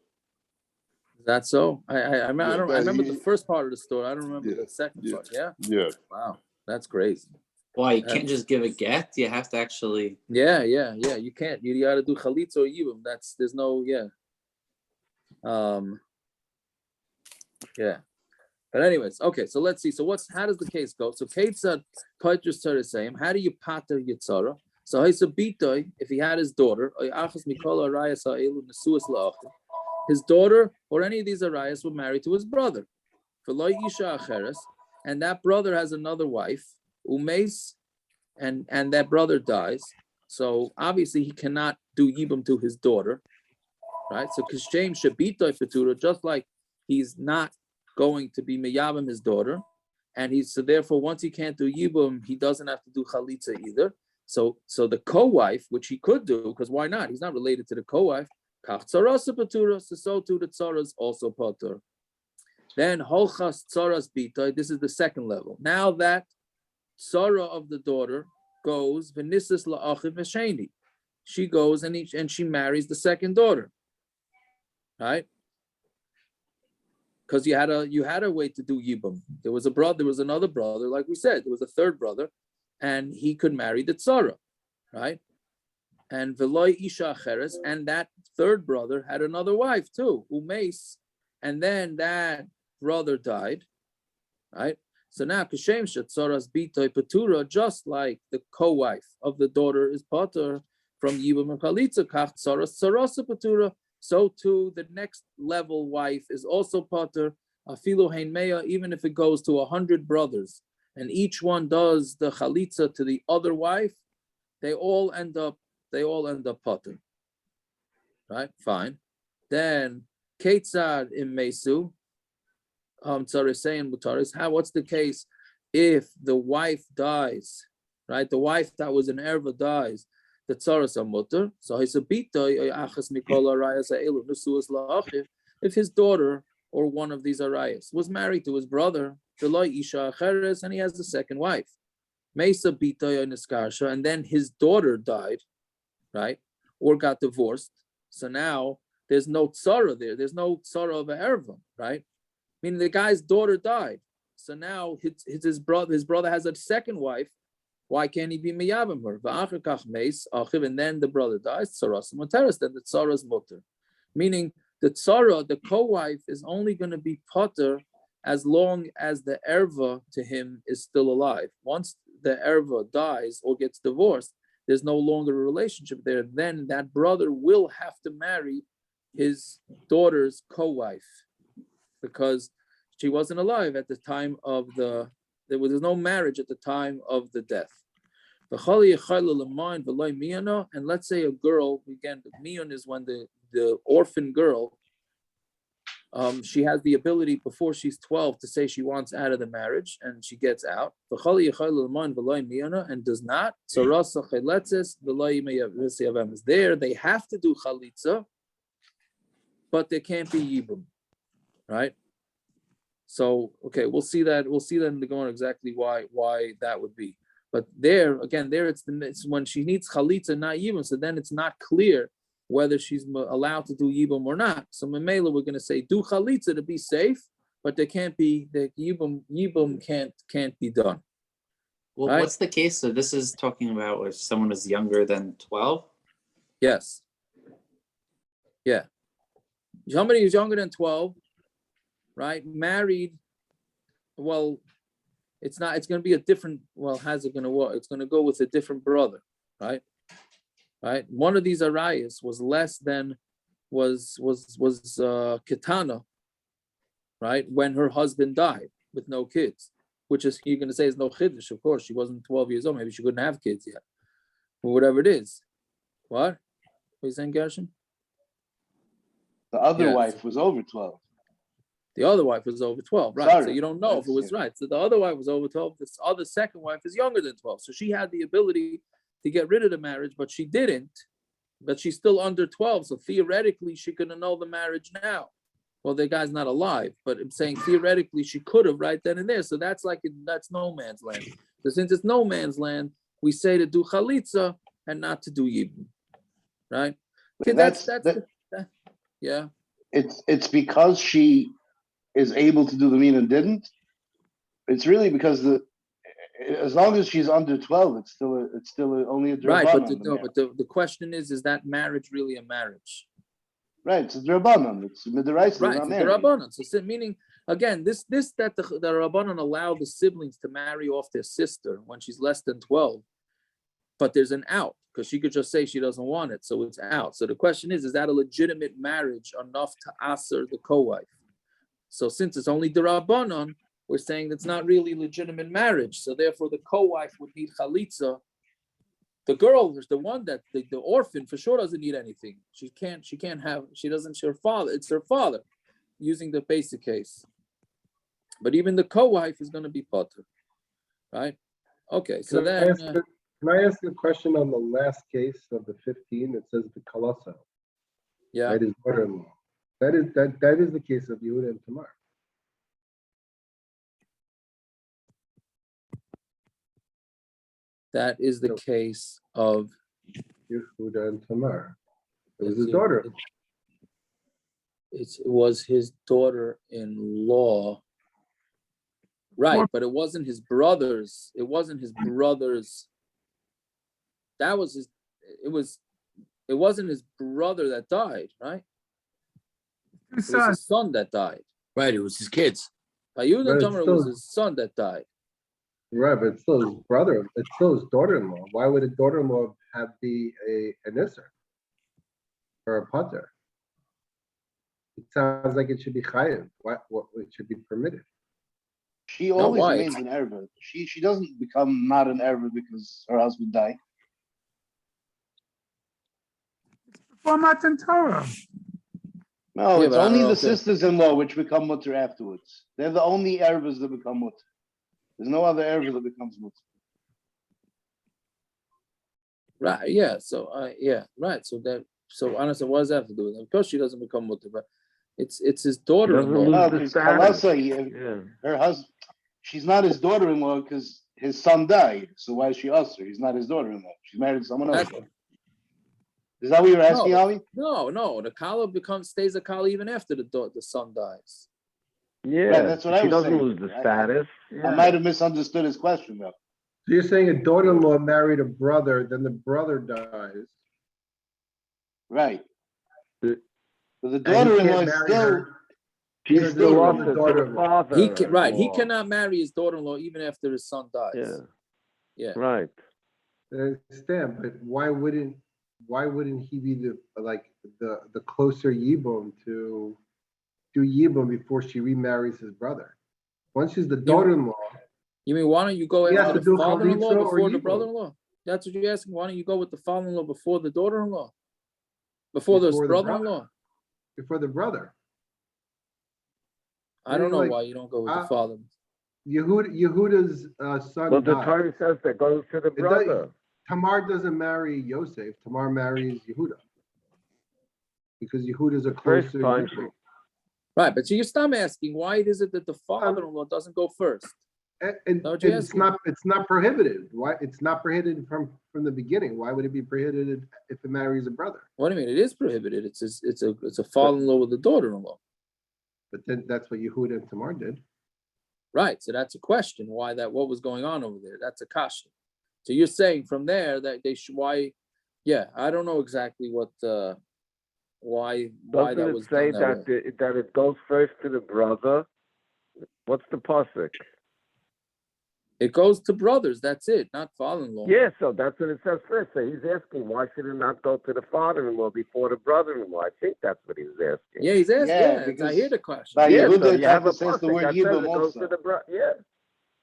That's so. I remember the first part of the story. I don't remember the second part. Yeah. Yeah. Wow, that's crazy. Why you can't just give a get? You have to actually. Yeah. You can't. You got to do chalitza or yibum. There's no. Yeah. But anyways, okay. So let's see. So how does the case go? So Kate said, "Paiters Torah saying, how do you pater yitzara?" So if he had his daughter, his daughter or any of these arayas were married to his brother. And that brother has another wife, umeis, and that brother dies. So obviously he cannot do yibum to his daughter, right? So kishem shabitoi patura, just like he's not going to be meyavim his daughter, and so therefore once he can't do yibum, he doesn't have to do chalitza either. So the co-wife, which he could do, because why not? He's not related to the co-wife. Kach tzarasa patura, so too the tzaras also patur. Then holchas tzaras bitoi. This is the second level. Now that tzara of the daughter goes v'nisas la'achiv v'sheni. She goes and she marries the second daughter, right? Because you had a way to do yibum. There was another brother, like we said, there was a third brother, and he could marry the tzara, right? And veloy isha acheres, and that third brother had another wife too, umeis, and then that brother died, right? So now kashem shetzaras bitoy patura, just like the co-wife of the daughter is patur from yibum and chalitza, kach tzaras tzarasa patura. So too the next level wife is also patur, afilu hein meya, even if it goes to 100 brothers, and each one does the chalitza to the other wife, they all end up patur. Right? Fine. Then Ketzad im Mesu, Tzaresein Mutaris. What's the case if the wife dies? Right? The wife that was an erva dies, the tzaras mutter. So if his daughter or one of these arayas was married to his brother, and he has the second wife, and then his daughter died, right? or got divorced. So now there's no tzara there. There's no tzara of an erva, right? Meaning the guy's daughter died. So now his brother has a second wife. Why can't he be miyabim her? And then the brother dies. Then the tzara is mutter. Meaning the tzara, the co-wife, is only going to be potter as long as the erva to him is still alive. Once the erva dies or gets divorced, there's no longer a relationship there. Then that brother will have to marry his daughter's co-wife because she wasn't alive at the time of there was no marriage at the time of the death. And let's say a girl, again, miyun is when the orphan girl, she has the ability before she's 12 to say she wants out of the marriage, and she gets out. And does not. There, they have to do chalitza, but there can't be yibum, right? So, okay, we'll see that in the Gemara exactly why that would be. But there, again, it's when she needs chalitza, not yibum. So then it's not clear whether she's allowed to do yibum or not. So Mamela, we're going to say do chalitza to be safe, but there can't be the yibum can't be done. Well, right? What's the case? So this is talking about if someone is younger than 12? Yes. Yeah. Somebody who's younger than 12, right? Married. Well, it's not. It's going to be a different. Well, how's it going to work? It's going to go with a different brother, right? Right. One of these arayas was less than was Kitana, right? When her husband died with no kids, which is you're going to say is no chiddush. Of course, she wasn't 12 years old. Maybe she couldn't have kids yet, or whatever it is. What? What are you saying, Gershon? The other wife was over 12. The other wife was over 12, right? Sorry. So you don't know if it was right. So the other wife was over 12. This other second wife is younger than 12. So she had the ability to get rid of the marriage, but she didn't. But she's still under 12. So theoretically, she could annul the marriage now. Well, the guy's not alive, but I'm saying theoretically she could have right then and there. So that's no man's land. So since it's no man's land, we say to do chalitza and not to do yibum, right? Okay, yeah. It's because she is able to do the mean and didn't. It's really because as long as she's under 12, it's still only a right. But the the question is that marriage really a marriage? Right, it's a drabanan. It's midiraisa. Right, it's the rabbanon. So meaning again, that the rabbanon allow the siblings to marry off their sister when she's less than 12, but there's an out because she could just say she doesn't want it, so it's out. So the question is that a legitimate marriage enough to assur the co-wife? So since it's only the rabbanon, we're saying that's not really legitimate marriage. So therefore, the co-wife would need chalitza. The girl is the one that the orphan for sure doesn't need anything. She doesn't. Her father. It's her father, using the basic case. But even the co-wife is going to be potter, right? Okay. So Can I ask a question on the last case of the 15? It says the chalitza. Yeah. Right, his brother-in-law. That is the case of Yehuda and Tamar. That is the case of Yehuda and Tamar. It was his daughter. It was his daughter-in-law. Right, but it wasn't his brother's. It wasn't his brother's. That was his. It wasn't his brother that died, right? It was his son that died. Right, it was his kids. Yehuda and Tamar was his son that died. Right, but it's still his brother. It's still his daughter-in-law. Why would a daughter-in-law have be an assur or a potter? It sounds like it should be chayiv. What it should be permitted. She always remains an erva. She doesn't become not an erva because her husband died. Before Matan Torah. No, it's only the sisters-in-law which become mutter afterwards. They're the only ervas that become mutter. There's no other erva that becomes mutter. Right. Yeah. So right. So honestly, what does that have to do with it? Of course, she doesn't become mutter, but it's his daughter-in-law. Her husband. She's not his daughter-in-law because his son died. So why is she assur? He's not his daughter-in-law. She's married to someone else. Is that what you're asking, Ali? No. The kala stays a kala even after the son dies. Yeah, Right, that's what I she was doesn't saying. lose the status. I might have misunderstood his question, though. So you're saying a daughter-in-law married a brother, then the brother dies. Right. The- But the And he daughter-in-law can't is marry still. her. She's He's still still up the to the daughter-in-law. father. He cannot marry his daughter-in-law even after his son dies. Yeah. Right. I understand, but why wouldn't he be the closer yibum to do yibum before she remarries his brother? Once she's the daughter-in-law. You mean why don't you go He has after to the do father-in-law chalitza or before the yibum. brother-in-law? That's what you're asking. Why don't you go with the father-in-law before the daughter-in-law? Before the brother-in-law? Before the brother. I don't know why you don't go with the father. Yehuda's son Well, the died. Torah says that goes to the brother. Tamar doesn't marry Yosef. Tamar marries Yehuda. Because Yehuda's a First closer time yibum. Right, but so you stop asking, why is it that the father-in-law doesn't go first? And it's not prohibited. Why? It's not prohibited from the beginning. Why would it be prohibited if it marries a brother? What do you mean? It is prohibited. It's a father-in-law with a daughter-in-law. But then that's what Yehuda and Tamar did. Right. So that's a question. What was going on over there? That's a kasha. So you're saying from there that they should I don't know exactly what why Doesn't that it was say done that it goes first to the brother? What's the pasuk? It goes to brothers, that's it, not father-in-law. Yeah, so that's what it says first. So he's asking, why should it not go to the father-in-law before the brother-in-law? I think that's what he's asking. Yeah, he's asking. because I hear the question. by Yeah, Yehuda, so it you have a says the pasuk word that says yibum it goes also. to the brother. Yeah.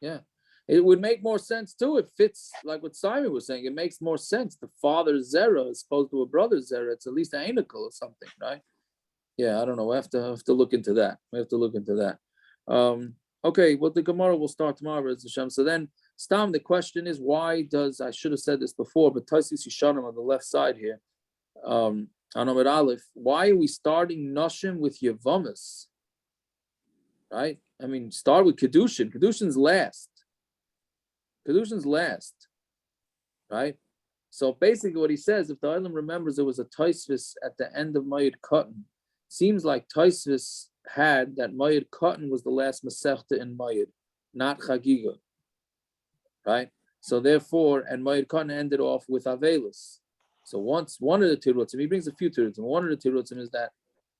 Yeah. It would make more sense too. It fits like what Simon was saying. It makes more sense. The father's zera as opposed to a brother's zera. It's at least an ineligible or something, right? Yeah, I don't know. We have to look into that. Okay, well, the Gemara will start tomorrow, as Hashem. So then, Stam, the question is, why does, I should have said this before, but Taisis Yishanim on the left side here, on Amud Aleph, why are we starting Nashim with Yevamos? Right? I mean, start with Kedushin. Kedushin's last. Right? So basically what he says, if the Eilam remembers there was a Taisvis at the end of Mayid Katan, seems like Taisvis had that Mayid Katan was the last Masechta in Mayid, not Chagiga. Right? So therefore, and Mayid Katan ended off with Ailonis. So once one of the Tirutzim, he brings a few Tirutzim, one of the Tirutzim is that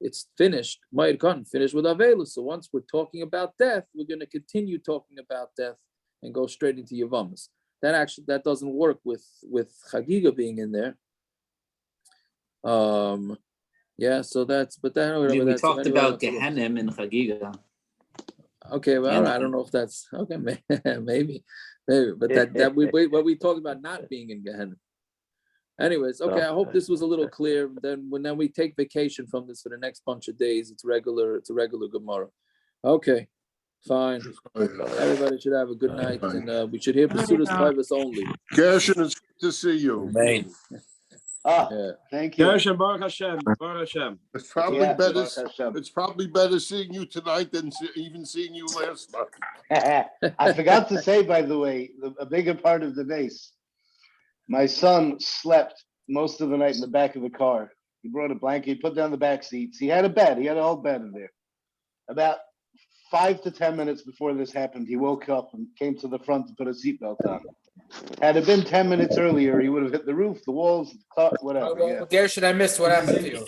it's finished, Mayid Katan finished with Ailonis. So once we're talking about death, we're going to continue talking about death and go straight into Yevamos. That doesn't work with Chagiga being in there. Yeah, so that's, but then we talked about Gehenim and Chagiga. Okay, well, I don't know if that's okay. Maybe, but that we talked about not being in Gehenna. Anyways, okay. I hope this was a little clear. Then when we take vacation from this for the next bunch of days, it's a regular Gemara. Okay, fine. Everybody should have a good night, and we should hear Pasudas Taivas only. Gershon, it's good to see you. Amen. Thank you. Gershon, Baruch Hashem. Baruch Hashem. It's probably better seeing you tonight than even seeing you last night. I forgot to say, by the way, a bigger part of the base. My son slept most of the night in the back of the car. He brought a blanket, he put down the back seats. He had a bed. He had a whole bed in there. About 5 to 10 minutes before this happened, he woke up and came to the front to put a seatbelt on. Had it been 10 minutes earlier, he would have hit the roof, the walls, the car, whatever. Well, Gershon, I missed what happened to you.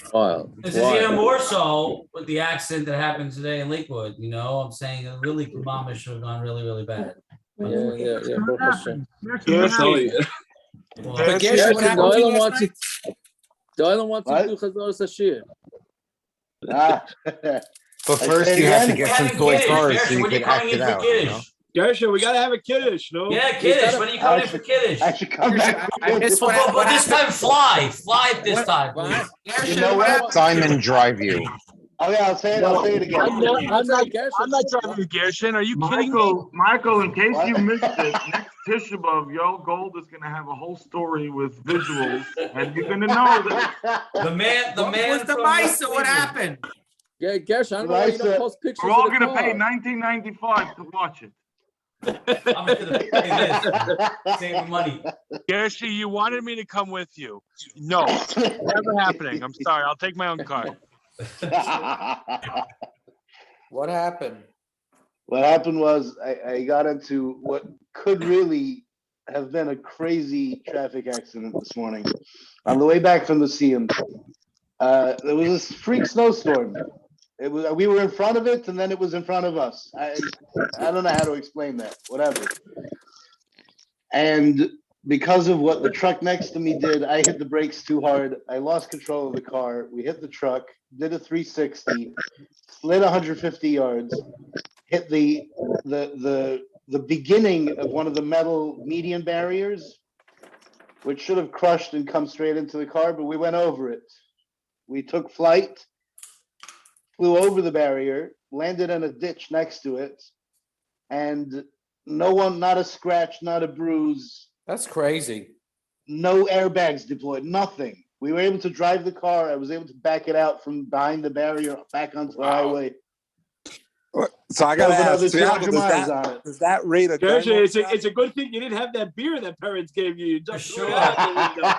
This is even more so with the accident that happened today in Lakewood. You know, I'm saying it really, Mama should have gone really, really bad. Yeah. But Gershon, what happened to you last night? Dylan wants to do Chazaras Ashir. But first, you have to get some toy cars so you can act it out. You know? Gershon, we gotta have a kiddush, no? Yeah, kiddush. When are you coming in for kiddush? I should come back. But this time, fly this time. You know what? Simon drive you. Okay, I'll say it again. I'm not driving with Gershon. Are you kidding me? Michael, in case you missed it, next Tisha B'Av, Yoel Gold is going to have a whole story with visuals, and you're going to know that. The man. What's the Misa? What happened? Yeah, Gershon, I don't know why you don't post pictures. We're all going to pay $19.95 to watch it. I'm just gonna pay this, save money. Gershi, you wanted me to come with you. No, never happening. I'm sorry. I'll take my own car. What happened? What happened was I got into what could really have been a crazy traffic accident this morning. On the way back from the Siyum, there was this freak snowstorm. We were in front of it, and then it was in front of us. I don't know how to explain that. Whatever. And because of what the truck next to me did, I hit the brakes too hard. I lost control of the car. We hit the truck, did a 360, slid 150 yards, hit the beginning of one of the metal median barriers, which should have crushed and come straight into the car, but we went over it. We took flight, flew over the barrier, landed in a ditch next to it, and no one, not a scratch, not a bruise. That's crazy. No airbags deployed, nothing. We were able to drive the car. I was able to back it out from behind the barrier back onto the highway. So I gotta ask, another 200 Seattle, miles on it. does that rate a It's a good thing you didn't have that beer that parents gave you. You just threw it out the window.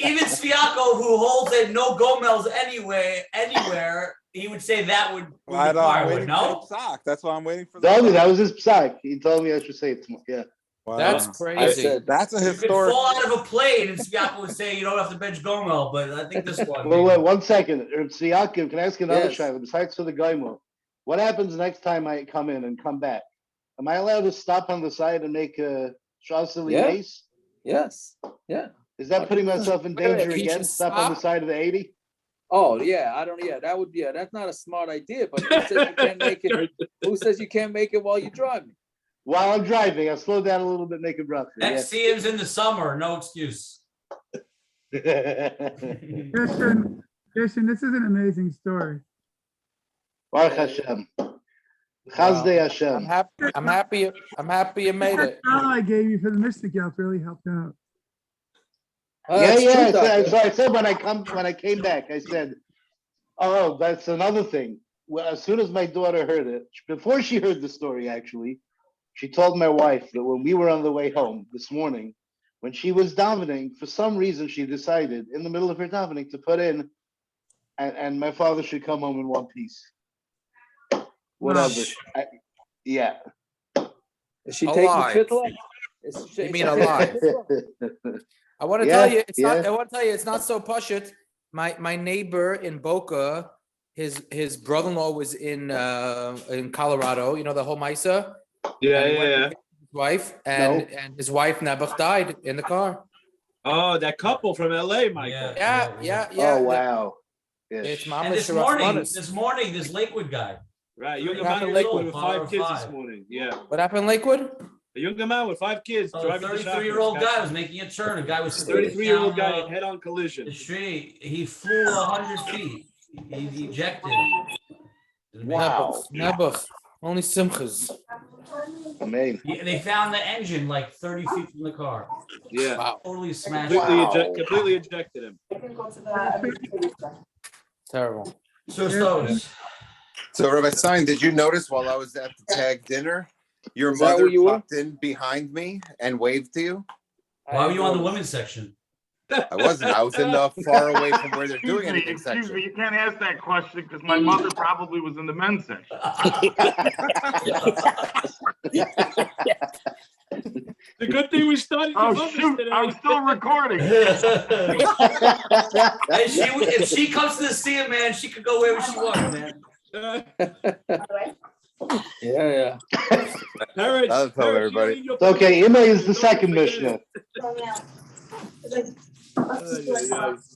Even Sviako, who holds a no gomels anywhere, he would say that would I know, I'm require waiting it, no? for the sock. That's why I'm waiting for Told me that was his psych. He told me I should say it tomorrow. Yeah. Wow. That's crazy. That's a You could historic. fall out of a plane and Sviako would say you don't have to bench gomel, but I think this one. Well, wait 1 second. Siakim, can I ask another Yes. shayla besides for the Gaimo? What happens next time I come in and come back? Am I allowed to stop on the side and make a Shasali Yeah. race? Yes. Yeah. Is that putting myself in Wait a minute, danger he again? should Stop on the stop? side of the 80? Oh yeah, I don't. Yeah, that would be. That's not a smart idea. But who says you can't make it? Who says you can't make it while you're driving? While I'm driving, I'll slow down a little bit, make a breath. Next CM's in the summer, no excuse. Kirsten, this is an amazing story. Baruch Hashem. Chazdei Hashem. I'm happy you made it. That I gave you for the Mishna Gap really helped out. So I said when I came back, I said, oh, that's another thing. Well, as soon as my daughter heard it, before she heard the story, actually, she told my wife that when we were on the way home this morning, when she was davening, for some reason she decided in the middle of her davening to put in, and my father should come home in one piece. Whatever. Yeah. Is she taking fitla? You mean alive? I want to tell you, it's not. I want to tell you, it's not so pushit. My neighbor in Boca, his brother-in-law was in Colorado. You know the whole Misa. Yeah. His wife and his wife Nebuch died in the car. Oh, that couple from LA, Michael. Yeah. Oh wow. It's And this morning, this Lakewood guy. Right, young What man happened in in Lakewood with Lakewood? 5 kids Five. this morning. Yeah. What happened in Lakewood? A young man with 5 kids A driving the 33-year-old guy was making a turn. A guy was 33-year-old down, guy in head-on collision. the street. He flew 100 feet. He ejected. Wow. Nebuch. Only simchas. Amazing. They found the engine like 30 feet from the car. Yeah. Wow. Totally smashed. Completely ejected him. Terrible. So Rabbi Stein, did you notice while I was at the tag dinner, your Is that mother where you were? popped in behind me and waved to you? Why were you on the women's section? I wasn't. I was in the far away from where they're doing anything Excuse section. me, you can't ask that question because my mother probably was in the men's section. The good thing we started. Oh shoot, I'm still recording. If she comes to the scene, man, she could go wherever she wants, man. Yeah. I'll tell everybody. Okay, Ima is the second Mishnah.